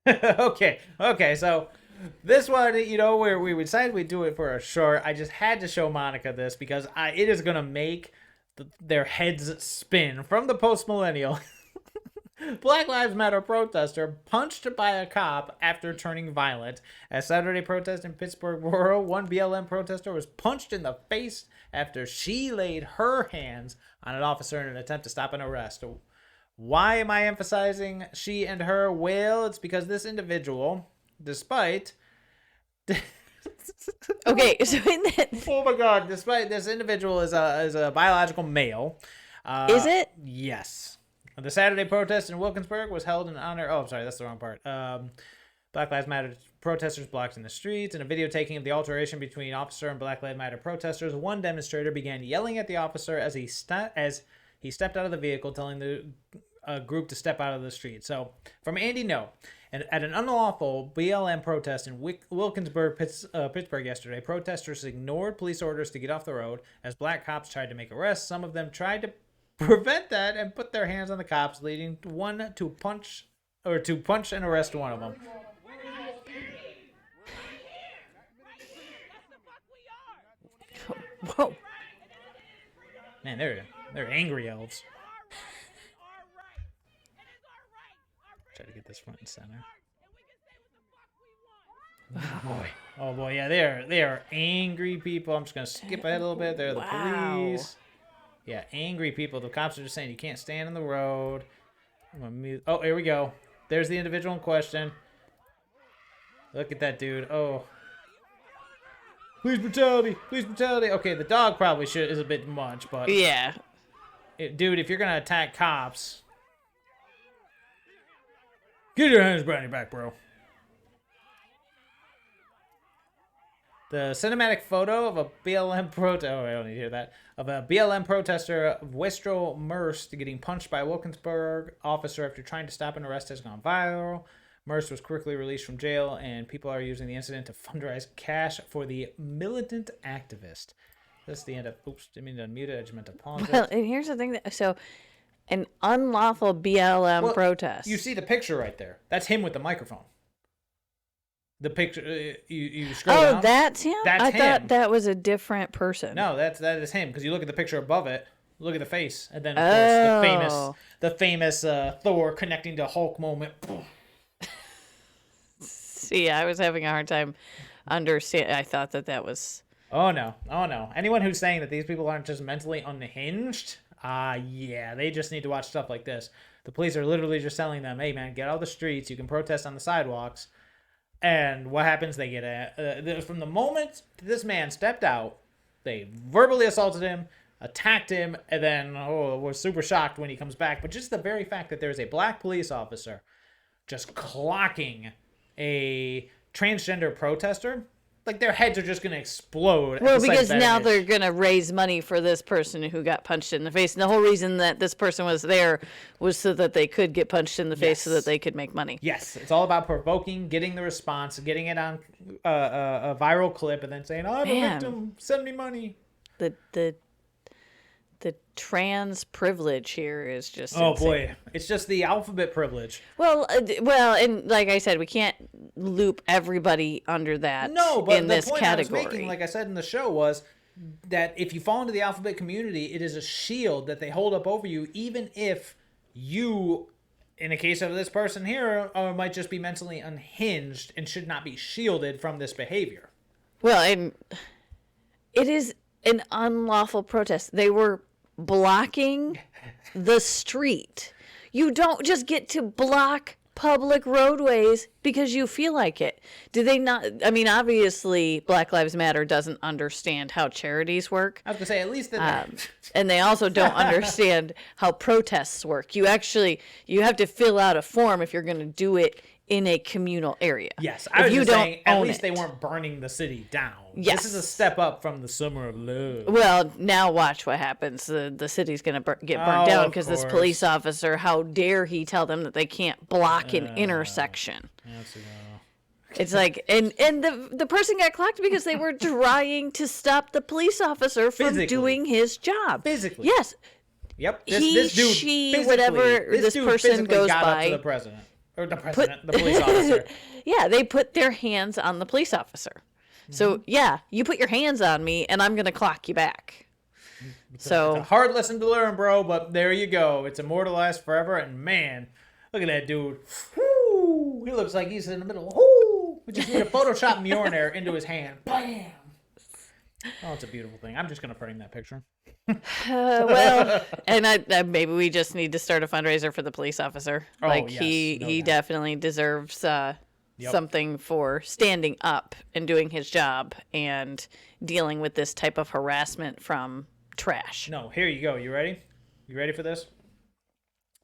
Okay. So this one, where we decided we'd do it for a short. I just had to show Monica this because it is gonna make their heads spin. From the post millennial, Black Lives Matter protester punched by a cop after turning violent. At Saturday protest in Pittsburgh Borough, one BLM protester was punched in the face after she laid her hands on an officer in an attempt to stop an arrest. Why am I emphasizing she and her? Well, it's because this individual, despite Okay, so in that, oh my god, despite this individual is a biological male. is it? Yes. The Saturday protest in Wilkinsburg was held in honor. Oh, sorry, that's the wrong part. Black Lives Matter protesters blocked in the streets. In a video taking of the altercation between officer and Black Lives Matter protesters, one demonstrator began yelling at the officer as he stepped out of the vehicle, telling the group to step out of the street. So, from Andy, no. And at an unlawful BLM protest in Wilkinsburg, Pittsburgh yesterday, protesters ignored police orders to get off the road as black cops tried to make arrests. Some of them tried to prevent that and put their hands on the cops, leading one to punch and arrest one of them. Whoa. Man, they're angry elves. Try to get this front and center. Oh boy, yeah, they are angry people. I'm just gonna skip ahead a little bit. They're the police. Yeah, angry people. The cops are just saying you can't stand on the road. Oh, here we go. There's the individual in question. Look at that dude. Oh. Police brutality. Police brutality. Okay, the dog probably is a bit much, but Yeah. Dude, if you're gonna attack cops, get your hands behind your back, bro. The cinematic photo of a BLM protester. Oh, I don't need to hear that. Of a BLM protester, Westro Merst, getting punched by a Wilkinsburg officer after trying to stop an arrest has gone viral. Merst was quickly released from jail, and people are using the incident to fundraise cash for the militant activist. That's the end of. Oops, didn't mean to unmute it. I just meant to pause Well, it. and here's the thing so an unlawful BLM protest. You see the picture right there. That's him with the microphone. The picture, you scroll down. Oh, that's him? I him. thought that was a different person. No, that is him. Because you look at the picture above it, look at the face, and then of course the famous Thor connecting to Hulk moment. See, I was having a hard time understanding. I thought that was. Oh no. Anyone who's saying that these people aren't just mentally unhinged, yeah, they just need to watch stuff like this. The police are literally just telling them, "Hey man, get out of the streets. You can protest on the sidewalks." And what happens? They get from the moment this man stepped out, they verbally assaulted him, attacked him, and then was super shocked when he comes back. But just the very fact that there's a black police officer just clocking a transgender protester, like their heads are just gonna explode. Well, because now they're gonna raise money for this person who got punched in the face, and the whole reason that this person was there was so that they could get punched in the face, so that they could make money. Yes, it's all about provoking, getting the response, getting it on a viral clip, and then saying, "Oh, I'm a victim. Send me money." The trans privilege here is just oh insane. Boy, it's just the alphabet privilege. Well, and like I said, we can't loop everybody under that. No, but in the this point category. I was making, like I said in the show, was that if you fall into the alphabet community, it is a shield that they hold up over you, even if you, in the case of this person here, might just be mentally unhinged and should not be shielded from this behavior. Well, and it is an unlawful protest. They were blocking the street. You don't just get to block public roadways because you feel like it. Do they not? I mean, obviously, Black Lives Matter doesn't understand how charities work. I was going to say, at least and they also don't understand how protests work. You have to fill out a form if you're going to do it in a communal area. Yes, I was just saying, at least they weren't burning the city down. Yes. This is a step up from the Summer of Love. Well, now watch what happens. The city's going to get burnt down because this police officer, how dare he tell them that they can't block an intersection. It's like, and the person got clocked because they were trying to stop the police officer from doing his job. Physically. Yes. Yep. This dude, whatever this person goes got by. up to the president. Or the president, the police officer. Yeah, they put their hands on the police officer. So, yeah, you put your hands on me, and I'm going to clock you back. It's a hard lesson to learn, bro, but there you go. It's immortalized forever, and man, look at that dude. Whoo! He looks like he's in the middle. Whoo! We just need to Photoshop Mjolnir into his hand. Bam! Oh, it's a beautiful thing. I'm just going to frame that picture. Well, and maybe we just need to start a fundraiser for the police officer. Like, yes, he definitely deserves something for standing up and doing his job and dealing with this type of harassment from trash. No, here you go. You ready? You ready for this?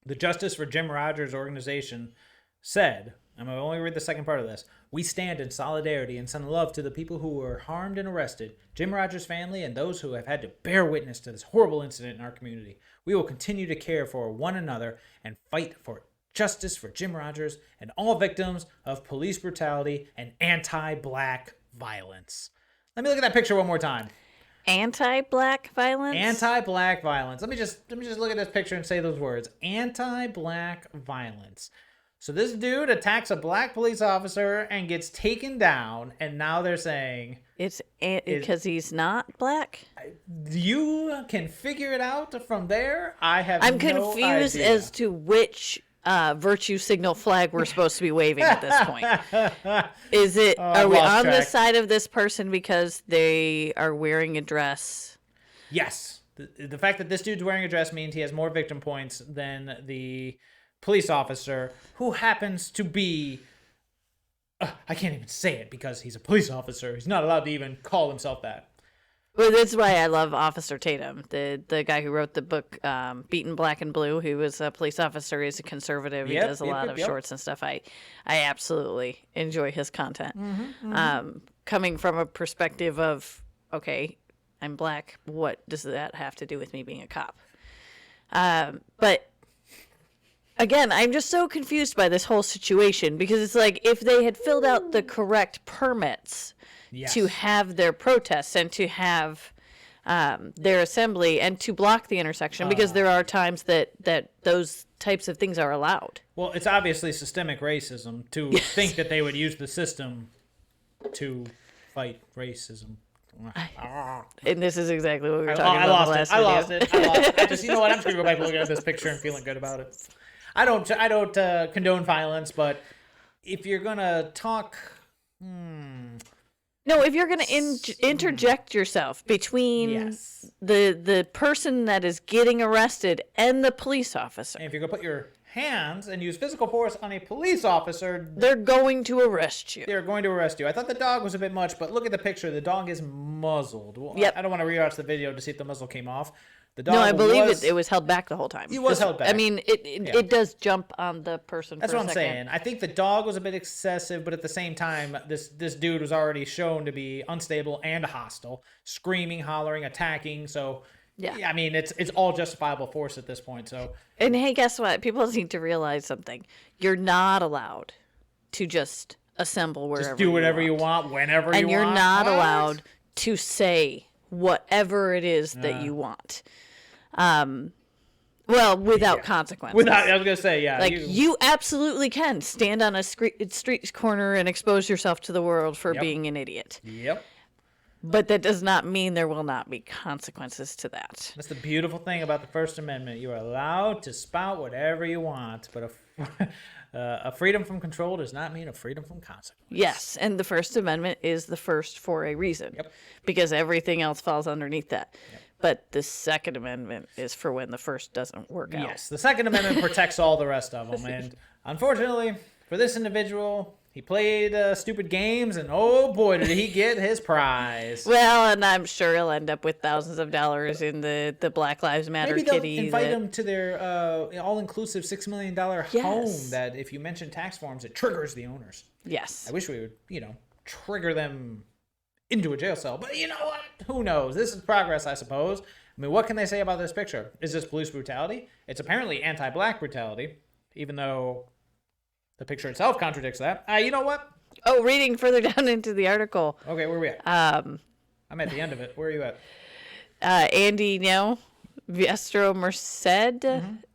The Justice for Jim Rogers organization said, I'm going to only read the second part of this. We stand in solidarity and send love to the people who were harmed and arrested, Jim Rogers' family, and those who have had to bear witness to this horrible incident in our community. We will continue to care for one another and fight for justice for Jim Rogers and all victims of police brutality and anti-black violence. Let me look at that picture one more time. Anti-black violence? Anti-black violence. Let me just look at this picture and say those words. Anti-black violence. So this dude attacks a black police officer and gets taken down, and now they're saying It's because he's not black? you can figure it out from there. I'm confused as to which virtue signal flag we're supposed to be waving at this point. Is it, are we on the side of this person because they are wearing a dress? Yes. The fact that this dude's wearing a dress means he has more victim points than the police officer, who happens to be, I can't even say it because he's a police officer. He's not allowed to even call himself that. Well, that's why I love Officer Tatum, the guy who wrote the book Beaten Black and Blue, who was a police officer. He's a conservative. He does a lot of shorts and stuff. I absolutely enjoy his content. Coming from a perspective of, okay, I'm black. What does that have to do with me being a cop? But again, I'm just so confused by this whole situation because it's like if they had filled out the correct permits to have their protests and to have their assembly and to block the intersection, because there are times that those types of things are allowed. Well, it's obviously systemic racism to think that they would use the system to fight racism. And this is exactly what we were talking about the last video. I lost it. I just, you know what? I'm just gonna go back and look at this picture and feeling good about it. I don't condone violence, but if you're gonna talk, no, if you're gonna interject yourself between the person that is getting arrested and the police officer, and if you're gonna put your hands and use physical force on a police officer, they're going to arrest you. They're going to arrest you. I thought the dog was a bit much, but look at the picture. The dog is muzzled. Well, yep. I don't want to rewatch the video to see if the muzzle came off. The dog I believe it was held back the whole time. It was held back. I mean, it does jump on the person. That's for what a I'm second. saying. I think the dog was a bit excessive, but at the same time, this dude was already shown to be unstable and hostile, screaming, hollering, attacking. So, yeah, I mean, it's all justifiable force at this point. So, and hey, guess what? People need to realize something. You're not allowed to just assemble wherever. Just do whatever you want, whenever you want. And you're not allowed to say whatever it is that you want. Well, without consequences. I was gonna say, like you absolutely can stand on a street corner and expose yourself to the world for being an idiot. Yep. But that does not mean there will not be consequences to that. That's the beautiful thing about the First Amendment. You are allowed to spout whatever you want, but a freedom from control does not mean a freedom from consequence. Yes, and the First Amendment is the first for a reason. Yep. Because everything else falls underneath that. Yep. But the Second Amendment is for when the first doesn't work out. Yes, the Second Amendment protects all the rest of them. And unfortunately, for this individual, he played stupid games, and oh boy, did he get his prize. Well, and I'm sure he'll end up with thousands of dollars in the Black Lives Matter Maybe they'll kitty. invite him to their all-inclusive $6 million home that if you mention tax forms, it triggers the owners. Yes. I wish we would, trigger them into a jail cell. But you know what? Who knows? This is progress, I suppose. I mean, what can they say about this picture? Is this police brutality? It's apparently anti-black brutality, even though the picture itself contradicts that. You know what? Oh, reading further down into the article. Okay, where are we at? I'm at the end of it. Where are you at? Andy Ngo Viestro Merced,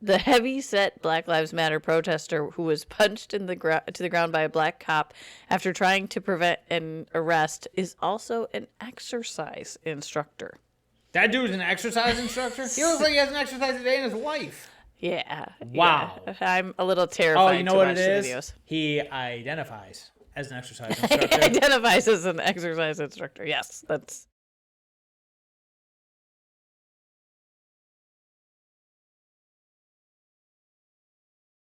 the heavy-set Black Lives Matter protester who was punched to the ground by a black cop after trying to prevent an arrest, is also an exercise instructor. That dude's an exercise instructor? He looks like he hasn't exercised a day in his life. Yeah. Wow. Yeah. I'm a little terrified. Oh, you know to what watch it the is? videos. He identifies as an exercise He instructor. identifies as an exercise instructor. Yes, that's